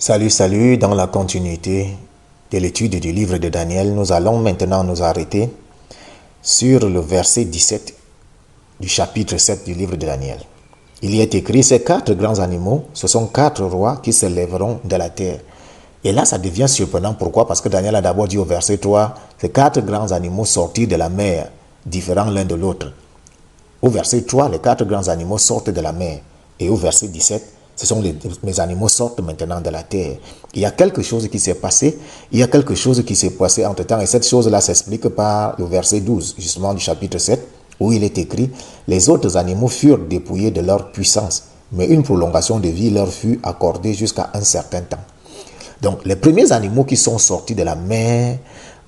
Salut, salut, dans la continuité de l'étude du livre de Daniel, nous allons maintenant nous arrêter sur le verset 17 du chapitre 7 du livre de Daniel. Il y est écrit, ces quatre grands animaux, ce sont quatre rois qui se lèveront de la terre. Et là, ça devient surprenant. Pourquoi? Parce que Daniel a d'abord dit au verset 3, ces quatre grands animaux sortis de la mer, différents l'un de l'autre. Au verset 3, les quatre grands animaux sortent de la mer. Et au verset 17, ce sont les animaux sortent maintenant de la terre. Il y a quelque chose qui s'est passé. Il y a quelque chose qui s'est passé entre temps. Et cette chose-là s'explique par le verset 12, justement du chapitre 7, où il est écrit, les autres animaux furent dépouillés de leur puissance, mais une prolongation de vie leur fut accordée jusqu'à un certain temps. Donc, les premiers animaux qui sont sortis de la mer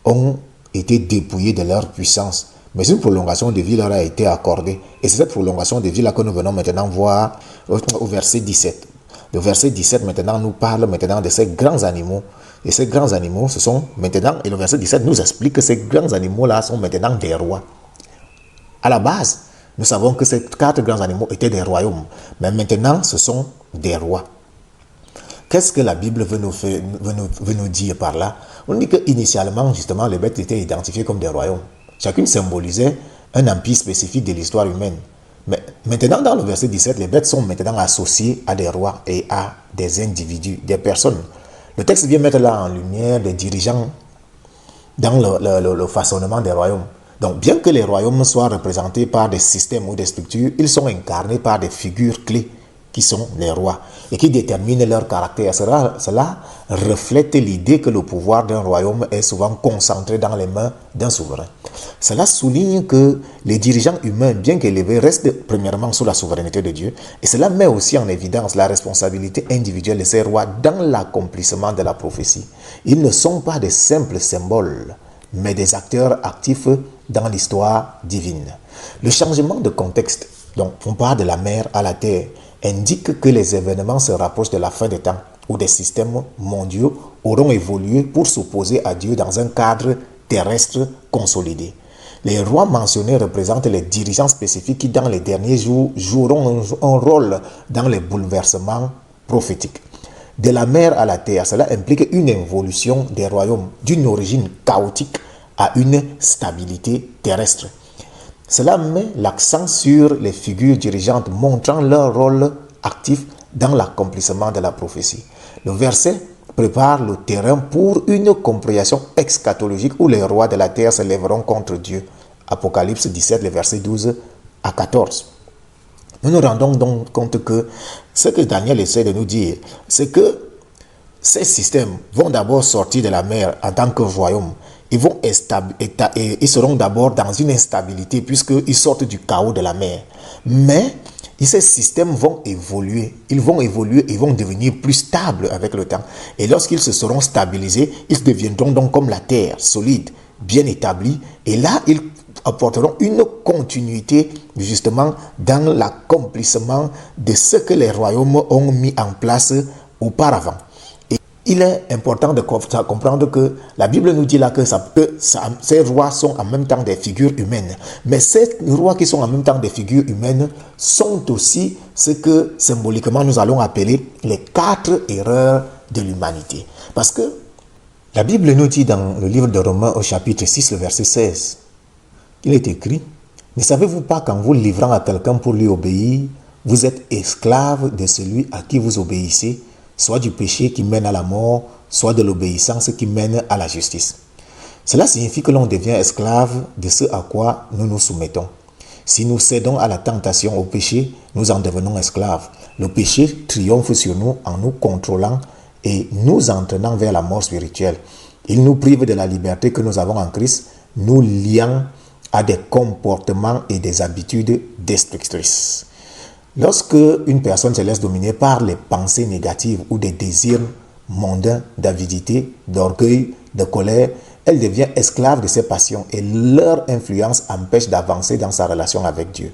ont été dépouillés de leur puissance. Mais une prolongation de vie leur a été accordée. Et c'est cette prolongation de vie-là que nous venons maintenant voir au verset 17. Le verset 17 maintenant nous parle maintenant de ces grands animaux. Et ces grands animaux, ce sont maintenant, et le verset 17 nous explique que ces grands animaux-là sont maintenant des rois. À la base, nous savons que ces quatre grands animaux étaient des royaumes. Mais maintenant, ce sont des rois. Qu'est-ce que la Bible veut nous dire par là? On dit qu'initialement, justement, les bêtes étaient identifiées comme des royaumes. Chacune symbolisait un empire spécifique de l'histoire humaine. Mais maintenant, dans le verset 17, les bêtes sont maintenant associées à des rois et à des individus, des personnes. Le texte vient mettre là en lumière des dirigeants dans le façonnement des royaumes. Donc, bien que les royaumes soient représentés par des systèmes ou des structures, ils sont incarnés par des figures clés qui sont les rois et qui déterminent leur caractère. Cela reflète l'idée que le pouvoir d'un royaume est souvent concentré dans les mains d'un souverain. Cela souligne que les dirigeants humains, bien qu'élevés, restent premièrement sous la souveraineté de Dieu. Et cela met aussi en évidence la responsabilité individuelle de ces rois dans l'accomplissement de la prophétie. Ils ne sont pas des simples symboles, mais des acteurs actifs dans l'histoire divine. Le changement de contexte, donc on part de la mer à la terre, indique que les événements se rapprochent de la fin des temps, où des systèmes mondiaux auront évolué pour s'opposer à Dieu dans un cadre terrestre consolidé. Les rois mentionnés représentent les dirigeants spécifiques qui, dans les derniers jours, joueront un rôle dans les bouleversements prophétiques. De la mer à la terre, cela implique une évolution des royaumes d'une origine chaotique à une stabilité terrestre. Cela met l'accent sur les figures dirigeantes montrant leur rôle actif dans l'accomplissement de la prophétie. Le verset prépare le terrain pour une compréhension eschatologique où les rois de la terre se lèveront contre Dieu. Apocalypse 17, les versets 12 à 14. Nous nous rendons donc compte que ce que Daniel essaie de nous dire, c'est que ces systèmes vont d'abord sortir de la mer en tant que royaume. Ils seront d'abord dans une instabilité puisqu'ils sortent du chaos de la mer. Mais ces systèmes vont évoluer. Ils vont devenir plus stables avec le temps. Et lorsqu'ils se seront stabilisés, ils deviendront donc comme la terre, solide, bien établie. Et là, ils apporteront une continuité justement dans l'accomplissement de ce que les royaumes ont mis en place auparavant. Il est important de comprendre que la Bible nous dit là que ces rois sont en même temps des figures humaines. Mais ces rois qui sont en même temps des figures humaines sont aussi ce que symboliquement nous allons appeler les quatre erreurs de l'humanité. Parce que la Bible nous dit dans le livre de Romains au chapitre 6, le verset 16, il est écrit, « Ne savez-vous pas qu'en vous livrant à quelqu'un pour lui obéir, vous êtes esclave de celui à qui vous obéissez, soit du péché qui mène à la mort, soit de l'obéissance qui mène à la justice. » Cela signifie que l'on devient esclave de ce à quoi nous nous soumettons. Si nous cédons à la tentation au péché, nous en devenons esclaves. Le péché triomphe sur nous en nous contrôlant et nous entraînant vers la mort spirituelle. Il nous prive de la liberté que nous avons en Christ, nous liant à des comportements et des habitudes destructrices. Lorsque une personne se laisse dominer par les pensées négatives ou des désirs mondains d'avidité, d'orgueil, de colère, elle devient esclave de ses passions et leur influence empêche d'avancer dans sa relation avec Dieu.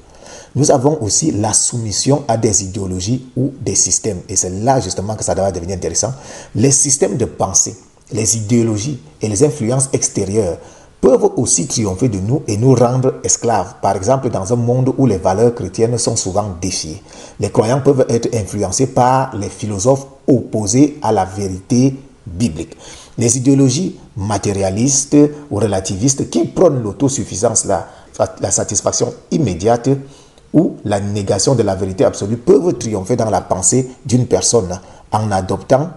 Nous avons aussi la soumission à des idéologies ou des systèmes. Et c'est là justement que ça doit devenir intéressant. Les systèmes de pensée, les idéologies et les influences extérieures peuvent aussi triompher de nous et nous rendre esclaves. Par exemple, dans un monde où les valeurs chrétiennes sont souvent défiées, les croyants peuvent être influencés par les philosophes opposées à la vérité biblique. Les idéologies matérialistes ou relativistes qui prônent l'autosuffisance, la satisfaction immédiate ou la négation de la vérité absolue peuvent triompher dans la pensée d'une personne. En adoptant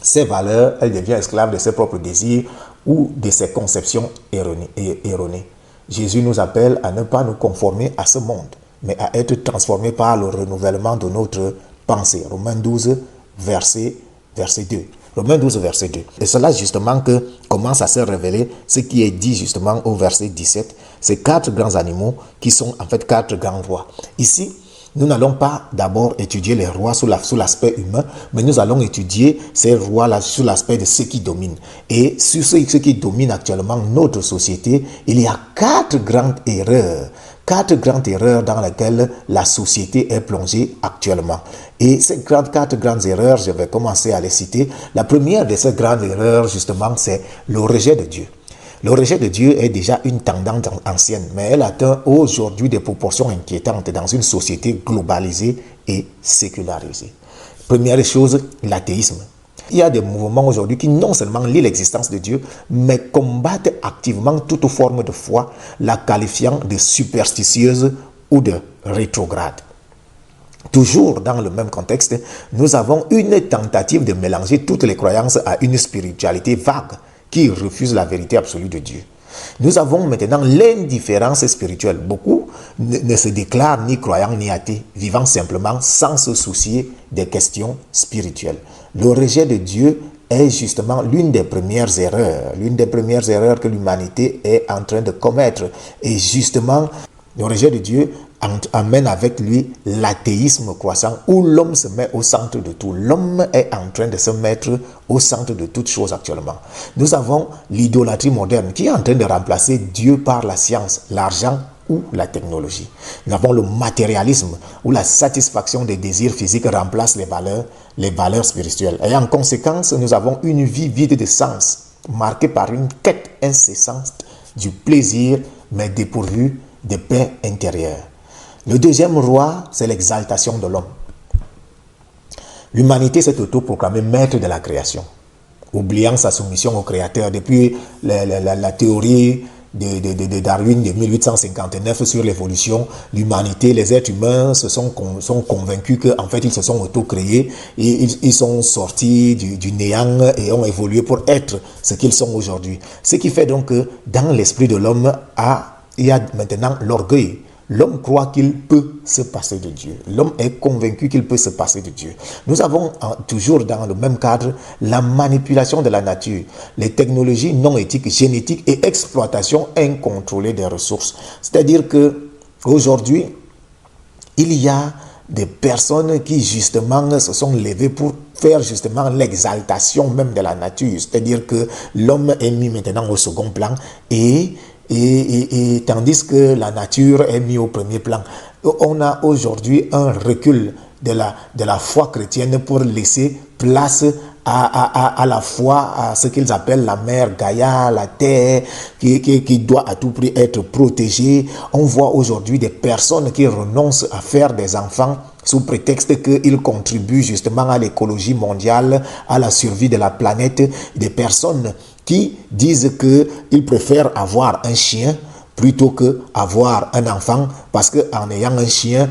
ces valeurs, elle devient esclave de ses propres désirs ou de ses conceptions erronées. Jésus nous appelle à ne pas nous conformer à ce monde, mais à être transformés par le renouvellement de notre pensée. Romains 12, verset 2. Romains 12, verset 2. Et c'est là justement que commence à se révéler ce qui est dit justement au verset 17. Ces 4 grands animaux qui sont en fait 4 grands rois. Ici, nous n'allons pas d'abord étudier les rois sous l'aspect humain, mais nous allons étudier ces rois-là sous l'aspect de ceux qui dominent. Et sur ceux qui dominent actuellement notre société, il y a 4 grandes erreurs. 4 grandes erreurs dans lesquelles la société est plongée actuellement. Et ces 4 grandes erreurs, je vais commencer à les citer. La première de ces grandes erreurs, justement, c'est le rejet de Dieu. Le rejet de Dieu est déjà une tendance ancienne, mais elle atteint aujourd'hui des proportions inquiétantes dans une société globalisée et sécularisée. Première chose, l'athéisme. Il y a des mouvements aujourd'hui qui non seulement lient l'existence de Dieu, mais combattent activement toute forme de foi, la qualifiant de superstitieuse ou de rétrograde. Toujours dans le même contexte, nous avons une tentative de mélanger toutes les croyances à une spiritualité vague qui refuse la vérité absolue de Dieu. Nous avons maintenant l'indifférence spirituelle. Beaucoup ne se déclarent ni croyants ni athées, vivant simplement sans se soucier des questions spirituelles. Le rejet de Dieu est justement l'une des premières erreurs que l'humanité est en train de commettre. Et justement, le rejet de Dieu amène avec lui l'athéisme croissant où l'homme se met au centre de tout. L'homme est en train de se mettre au centre de toutes choses actuellement. Nous avons l'idolâtrie moderne qui est en train de remplacer Dieu par la science, l'argent ou la technologie. Nous avons le matérialisme où la satisfaction des désirs physiques remplace les valeurs spirituelles. Et en conséquence, nous avons une vie vide de sens, marquée par une quête incessante du plaisir, mais dépourvue de paix intérieure. Le deuxième roi, c'est l'exaltation de l'homme. L'humanité s'est autoproclamée maître de la création, oubliant sa soumission au Créateur. Depuis la théorie de Darwin de 1859 sur l'évolution, l'humanité, les êtres humains sont convaincus qu'en fait ils se sont auto-créés et ils sont sortis du néant et ont évolué pour être ce qu'ils sont aujourd'hui. Ce qui fait donc que dans l'esprit de l'homme, il y a maintenant l'orgueil. L'homme croit qu'il peut se passer de Dieu. L'homme est convaincu qu'il peut se passer de Dieu. Nous avons toujours dans le même cadre la manipulation de la nature, les technologies non éthiques, génétiques et exploitation incontrôlée des ressources. C'est-à-dire que aujourd'hui, il y a des personnes qui justement se sont levées pour faire justement l'exaltation même de la nature. C'est-à-dire que l'homme est mis maintenant au second plan et tandis que la nature est mise au premier plan. On a aujourd'hui un recul de la foi chrétienne pour laisser place à la foi, à ce qu'ils appellent la mère Gaïa, la terre, qui doit à tout prix être protégée. On voit aujourd'hui des personnes qui renoncent à faire des enfants sous prétexte qu'ils contribuent justement à l'écologie mondiale, à la survie de la planète. Des personnes qui disent qu'ils préfèrent avoir un chien plutôt qu'avoir un enfant parce qu'en ayant un chien,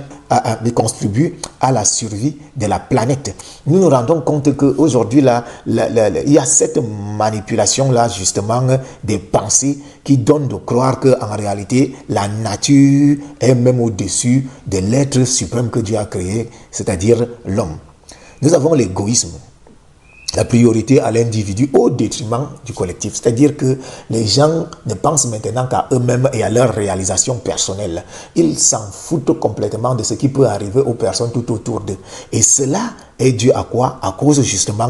ils contribuent à la survie de la planète. Nous nous rendons compte qu'aujourd'hui, il y a cette manipulation-là, justement, des pensées qui donnent de croire qu'en réalité, la nature est même au-dessus de l'être suprême que Dieu a créé, c'est-à-dire l'homme. Nous avons l'égoïsme. La priorité à l'individu au détriment du collectif. C'est-à-dire que les gens ne pensent maintenant qu'à eux-mêmes et à leur réalisation personnelle. Ils s'en foutent complètement de ce qui peut arriver aux personnes tout autour d'eux. Et cela est dû à quoi? À cause justement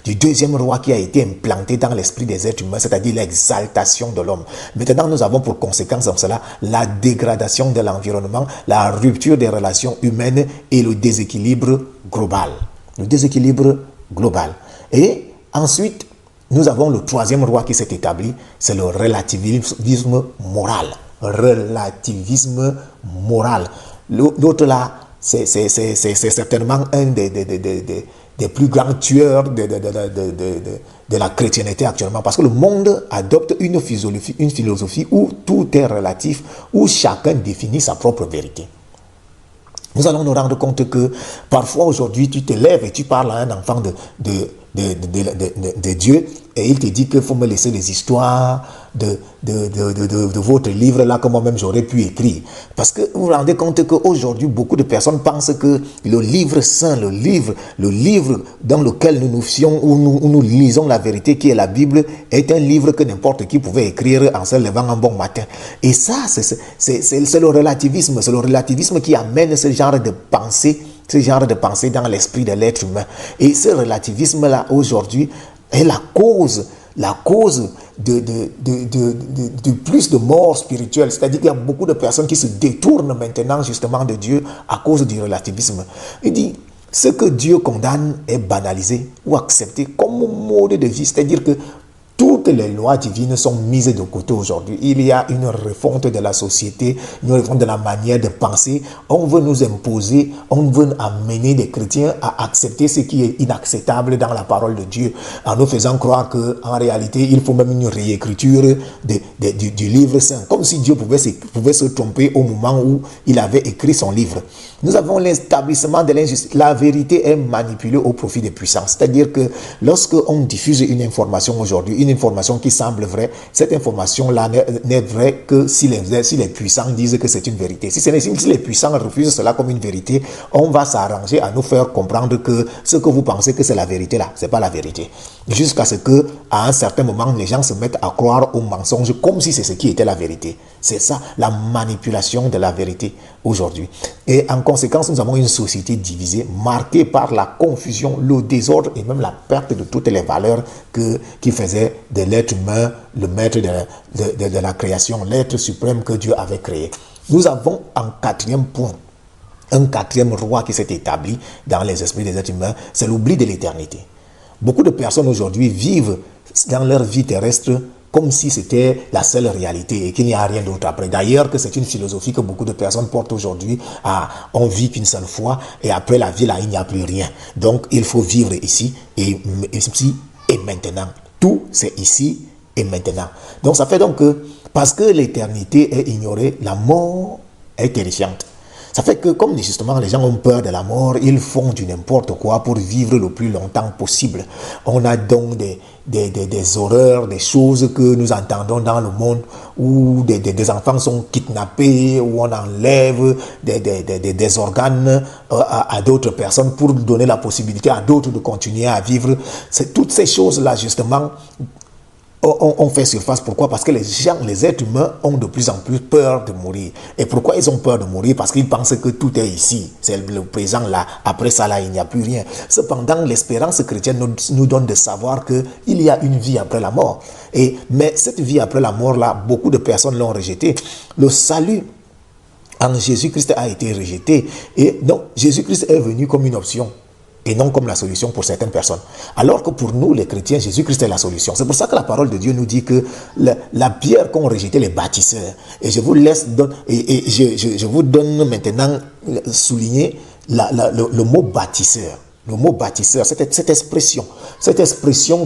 du deuxième roi qui a été implanté dans l'esprit des êtres humains, c'est-à-dire l'exaltation de l'homme. Maintenant, nous avons pour conséquence en cela la dégradation de l'environnement, la rupture des relations humaines et le déséquilibre global. Le déséquilibre global. Et ensuite, nous avons le troisième roi qui s'est établi, c'est le relativisme moral. Relativisme moral. L'autre là, c'est certainement un des plus grands tueurs de la chrétienté actuellement. Parce que le monde adopte une philosophie où tout est relatif, où chacun définit sa propre vérité. Nous allons nous rendre compte que parfois aujourd'hui, tu te lèves et tu parles à un enfant de Dieu et il te dit qu'il faut me laisser les histoires de votre livre là que moi-même j'aurais pu écrire. Parce que vous vous rendez compte qu'aujourd'hui, beaucoup de personnes pensent que le livre saint, le livre dans lequel nous nous fions, où nous lisons la vérité qui est la Bible, est un livre que n'importe qui pouvait écrire en se levant un bon matin. Et ça, c'est le relativisme. C'est le relativisme qui amène ce genre de pensée dans l'esprit de l'être humain. Et ce relativisme-là, aujourd'hui, est la cause de plus de morts spirituelles. C'est-à-dire qu'il y a beaucoup de personnes qui se détournent maintenant justement de Dieu à cause du relativisme. Il dit, ce que Dieu condamne est banalisé ou accepté comme mode de vie. C'est-à-dire que toutes les lois divines sont mises de côté aujourd'hui. Il y a une refonte de la société, une refonte de la manière de penser. On veut nous imposer, on veut amener les chrétiens à accepter ce qui est inacceptable dans la parole de Dieu, en nous faisant croire qu'en réalité, il faut même une réécriture du livre saint, comme si Dieu pouvait se tromper au moment où il avait écrit son livre. Nous avons l'établissement de l'injustice. La vérité est manipulée au profit des puissants. C'est-à-dire que lorsque on diffuse une information aujourd'hui, une information qui semble vraie, cette information-là n'est vraie que si les puissants disent que c'est une vérité. Si les puissants refusent cela comme une vérité, on va s'arranger à nous faire comprendre que ce que vous pensez que c'est la vérité là, c'est pas la vérité. Jusqu'à ce que, à un certain moment, les gens se mettent à croire au mensonge comme si c'est ce qui était la vérité. C'est ça, la manipulation de la vérité aujourd'hui. Et en conséquence, nous avons une société divisée, marquée par la confusion, le désordre et même la perte de toutes les valeurs qui faisaient de l'être humain le maître de la création, l'être suprême que Dieu avait créé. Nous avons en quatrième point, un quatrième roi qui s'est établi dans les esprits des êtres humains, c'est l'oubli de l'éternité. Beaucoup de personnes aujourd'hui vivent dans leur vie terrestre comme si c'était la seule réalité et qu'il n'y a rien d'autre après. D'ailleurs, que c'est une philosophie que beaucoup de personnes portent aujourd'hui. On vit qu'une seule fois et après la vie, là, il n'y a plus rien. Donc, il faut vivre ici et maintenant. Tout, c'est ici et maintenant. Donc, ça fait donc que, parce que l'éternité est ignorée, la mort est terrifiante. Ça fait que comme justement les gens ont peur de la mort, ils font du n'importe quoi pour vivre le plus longtemps possible. On a donc des horreurs, des choses que nous entendons dans le monde où des enfants sont kidnappés, où on enlève des organes à d'autres personnes pour donner la possibilité à d'autres de continuer à vivre. C'est toutes ces choses-là justement on fait surface. Pourquoi? Parce que les êtres humains ont de plus en plus peur de mourir. Et pourquoi ils ont peur de mourir? Parce qu'ils pensent que tout est ici. C'est le présent là. Après ça là, il n'y a plus rien. Cependant, l'espérance chrétienne nous donne de savoir qu'il y a une vie après la mort. Mais cette vie après la mort là, beaucoup de personnes l'ont rejetée. Le salut en Jésus-Christ a été rejeté. Et donc, Jésus-Christ est venu comme une option et non comme la solution pour certaines personnes. Alors que pour nous, les chrétiens, Jésus-Christ est la solution. C'est pour ça que la parole de Dieu nous dit que la pierre qu'ont rejeté les bâtisseurs, et je vous laisse, je vous donne maintenant souligner le mot bâtisseur. Le mot bâtisseur, cette expression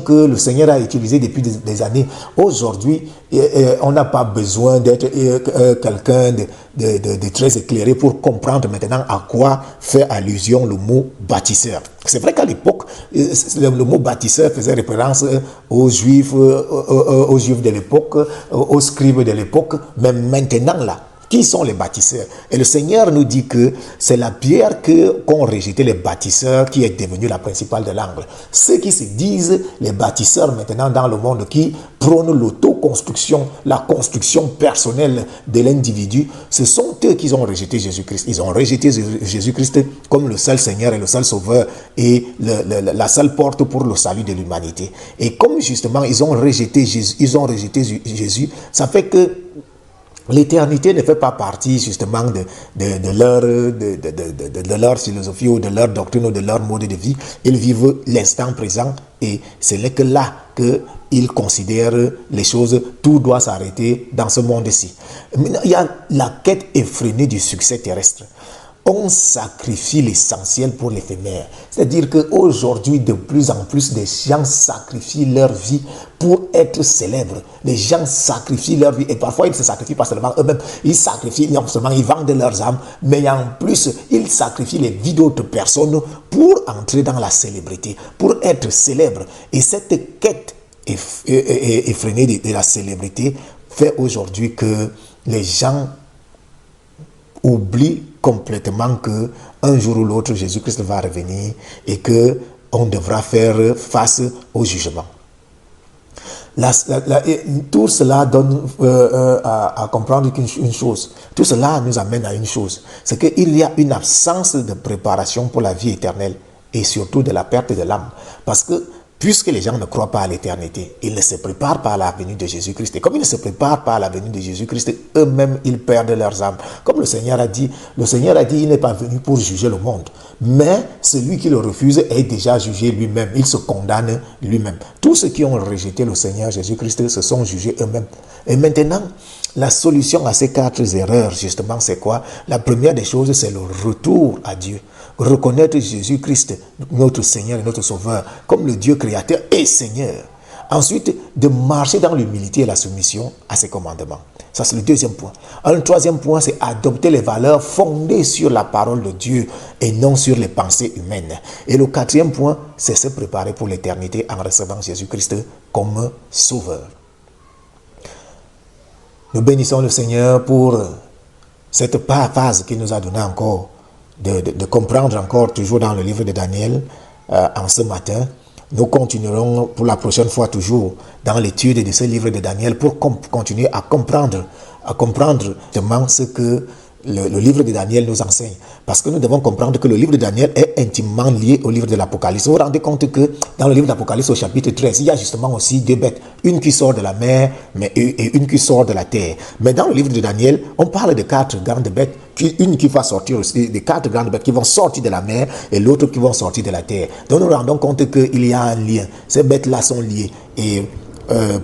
que le Seigneur a utilisée depuis des années. Aujourd'hui, on n'a pas besoin d'être quelqu'un de très éclairé pour comprendre maintenant à quoi fait allusion le mot bâtisseur. C'est vrai qu'à l'époque, le mot bâtisseur faisait référence aux Juifs de l'époque, aux scribes de l'époque, mais maintenant là, qui sont les bâtisseurs? Et le Seigneur nous dit que c'est la pierre qu'ont rejeté les bâtisseurs qui est devenue la principale de l'angle. Ceux qui se disent les bâtisseurs maintenant dans le monde, qui prônent l'autoconstruction, la construction personnelle de l'individu, ce sont eux qui ont rejeté Jésus-Christ. Ils ont rejeté Jésus-Christ comme le seul Seigneur et le seul Sauveur et la seule porte pour le salut de l'humanité. Et comme justement ils ont rejeté Jésus, ça fait que l'éternité ne fait pas partie justement de leur philosophie ou de leur doctrine ou de leur mode de vie. Ils vivent l'instant présent et ce n'est que là qu'ils considèrent les choses. Tout doit s'arrêter dans ce monde-ci. Il y a la quête effrénée du succès terrestre. on sacrifie l'essentiel pour l'éphémère. C'est-à-dire qu'aujourd'hui, de plus en plus, des gens sacrifient leur vie pour être célèbres. Les gens sacrifient leur vie et parfois ils ne se sacrifient pas seulement eux-mêmes, ils sacrifient, non seulement ils vendent leurs âmes, mais en plus, ils sacrifient les vies d'autres personnes pour entrer dans la célébrité, pour être célèbres. Et cette quête effrénée de la célébrité fait aujourd'hui que les gens oublient complètement que un jour ou l'autre Jésus-Christ va revenir et que on devra faire face au jugement. Tout cela donne à comprendre une chose. Tout cela nous amène à une chose. C'est qu'il y a une absence de préparation pour la vie éternelle et surtout de la perte de l'âme. Parce que puisque les gens ne croient pas à l'éternité, ils ne se préparent pas à la venue de Jésus-Christ. Et comme ils ne se préparent pas à la venue de Jésus-Christ, eux-mêmes, ils perdent leurs âmes. Comme le Seigneur a dit, il n'est pas venu pour juger le monde. Mais celui qui le refuse est déjà jugé lui-même. Il se condamne lui-même. Tous ceux qui ont rejeté le Seigneur Jésus-Christ se sont jugés eux-mêmes. Et maintenant, la solution à ces 4 erreurs, justement, c'est quoi? La première des choses, c'est le retour à Dieu. Reconnaître Jésus-Christ, notre Seigneur et notre Sauveur, comme le Dieu créateur et Seigneur. Ensuite, de marcher dans l'humilité et la soumission à ses commandements. Ça, c'est le deuxième point. Un troisième point, c'est adopter les valeurs fondées sur la parole de Dieu et non sur les pensées humaines. Et le quatrième point, c'est se préparer pour l'éternité en recevant Jésus-Christ comme Sauveur. Nous bénissons le Seigneur pour cette phase qu'il nous a donnée encore, de comprendre encore toujours dans le livre de Daniel en ce matin. Nous continuerons pour la prochaine fois toujours dans l'étude de ce livre de Daniel pour continuer à comprendre justement ce que le livre de Daniel nous enseigne. Parce que nous devons comprendre que le livre de Daniel est intimement lié au livre de l'Apocalypse. Vous vous rendez compte que dans le livre de l'Apocalypse au chapitre 13, il y a justement aussi 2 bêtes. Une qui sort de la mer et une qui sort de la terre. Mais dans le livre de Daniel, on parle de 4 grandes bêtes. Une qui va sortir aussi, des 4 grandes bêtes qui vont sortir de la mer et l'autre qui vont sortir de la terre. Donc nous nous rendons compte qu'il y a un lien. Ces bêtes-là sont liées. Et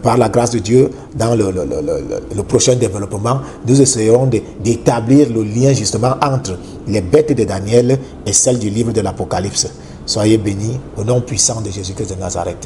par la grâce de Dieu, dans le prochain développement, nous essayerons d'établir le lien justement entre les bêtes de Daniel et celles du livre de l'Apocalypse. Soyez bénis au nom puissant de Jésus-Christ de Nazareth.